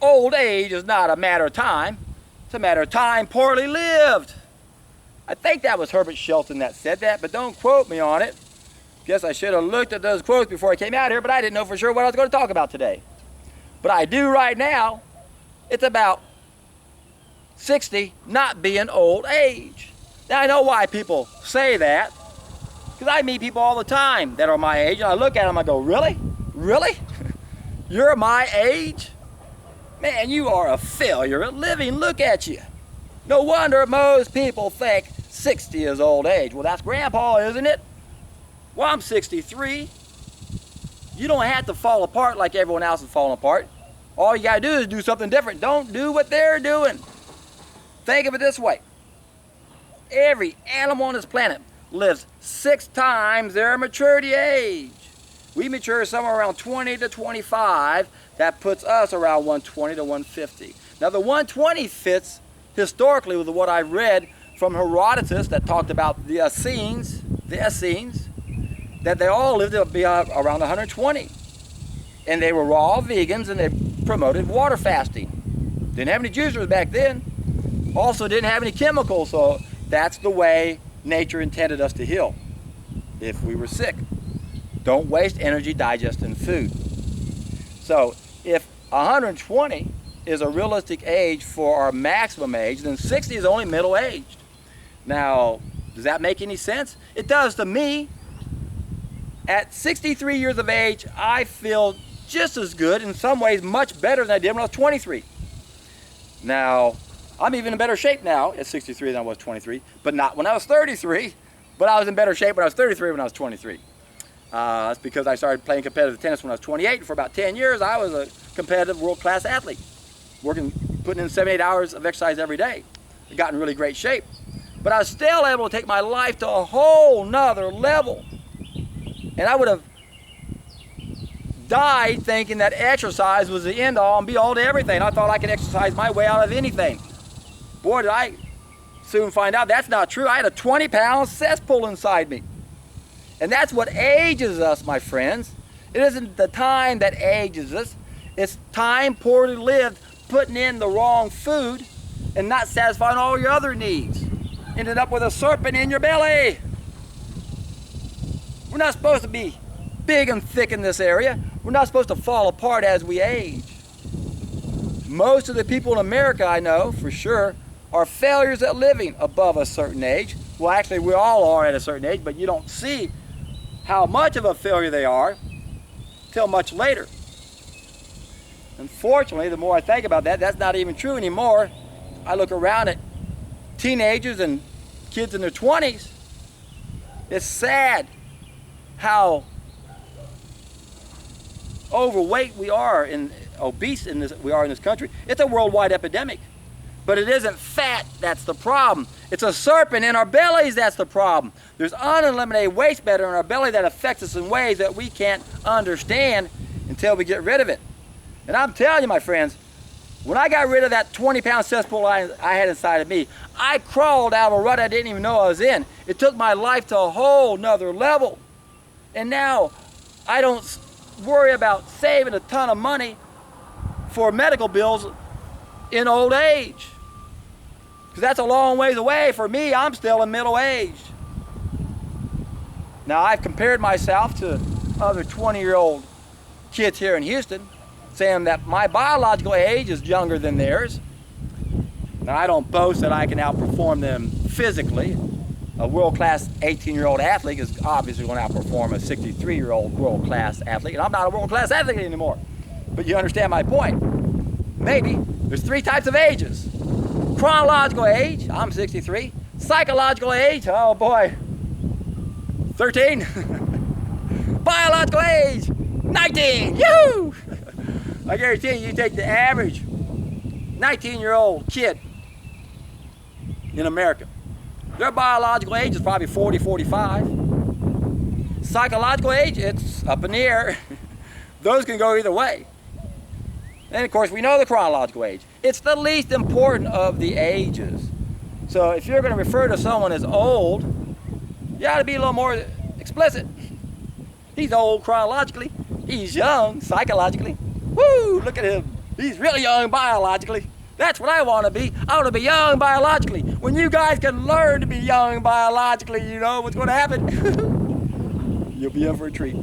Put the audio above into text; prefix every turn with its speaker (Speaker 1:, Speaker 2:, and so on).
Speaker 1: old age is not a matter of time. It's a matter of time poorly lived. I think that was Herbert Shelton that said that, but don't quote me on it. Guess I should have looked at those quotes before I came out here, but I didn't know for sure what I was going to talk about today. But I do right now. It's about 60 not being old age. Now I know why people say that, because I meet people all the time that are my age, and I look at them and I go, really? Really? You're my age? Man, you are a failure at living. Look at you. No wonder most people think 60 is old age. Well, that's Grandpa, isn't it? Well, I'm 63. You don't have to fall apart like everyone else is falling apart. All you gotta do is do something different. Don't do what they're doing. Think of it this way. Every animal on this planet lives 6 times their maturity age. We mature somewhere around 20 to 25. That puts us around 120 to 150. Now the 120 fits historically with what I read from Herodotus that talked about the Essenes, that they all lived to be around 120. And they were all vegans, and they promoted water fasting. Didn't have any juicers back then. Also didn't have any chemicals, so that's the way nature intended us to heal if we were sick. Don't waste energy digesting food. So if 120 is a realistic age for our maximum age, then 60 is only middle aged. Now, does that make any sense? It does to me. At 63 years of age, I feel just as good, in some ways much better than I did when I was 23. Now, I'm even in better shape now at 63 than I was 23, but not when I was 33. But I was in better shape when I was 33 when I was 23. That's because I started playing competitive tennis when I was 28. And for about 10 years, I was a competitive world-class athlete, putting in 7-8 hours of exercise every day. I got in really great shape. But I was still able to take my life to a whole nother level. And I would have died thinking that exercise was the end-all and be-all to everything. I thought I could exercise my way out of anything. Boy, did I soon find out that's not true. I had a 20-pound cesspool inside me. And that's what ages us, my friends. It isn't the time that ages us. It's time poorly lived, putting in the wrong food and not satisfying all your other needs. Ended up with a serpent in your belly. We're not supposed to be big and thick in this area. We're not supposed to fall apart as we age. Most of the people in America, I know for sure, are failures at living above a certain age. Well, actually, we all are at a certain age, but you don't see how much of a failure they are till much later. Unfortunately, the more I think about that, that's not even true anymore. I look around at teenagers and kids in their 20s. It's sad how overweight we are and obese we are in this country. It's a worldwide epidemic. But it isn't fat that's the problem. It's a serpent in our bellies that's the problem. There's uneliminated waste matter in our belly that affects us in ways that we can't understand until we get rid of it. And I'm telling you, my friends, when I got rid of that 20-pound cesspool I had inside of me, I crawled out of a rut I didn't even know I was in. It took my life to a whole nother level. And now I don't worry about saving a ton of money for medical bills in old age. Because that's a long ways away. For me, I'm still in middle age. Now, I've compared myself to other 20-year-old kids here in Houston, saying that my biological age is younger than theirs. Now, I don't boast that I can outperform them physically. A world-class 18-year-old athlete is obviously going to outperform a 63-year-old world-class athlete. And I'm not a world-class athlete anymore. But you understand my point. Maybe. There's 3 types of ages. Chronological age, I'm 63. Psychological age, oh boy, 13. Biological age, 19. Yoo-hoo! I guarantee you take the average 19-year-old kid in America. Their biological age is probably 40, 45. Psychological age, it's up in the air. Those can go either way. And of course, we know the chronological age. It's the least important of the ages. So if you're going to refer to someone as old, you ought to be a little more explicit. He's old chronologically. He's young psychologically. Woo! Look at him. He's really young biologically. That's what I want to be. I want to be young biologically. When you guys can learn to be young biologically, you know what's going to happen? You'll be in for a treat.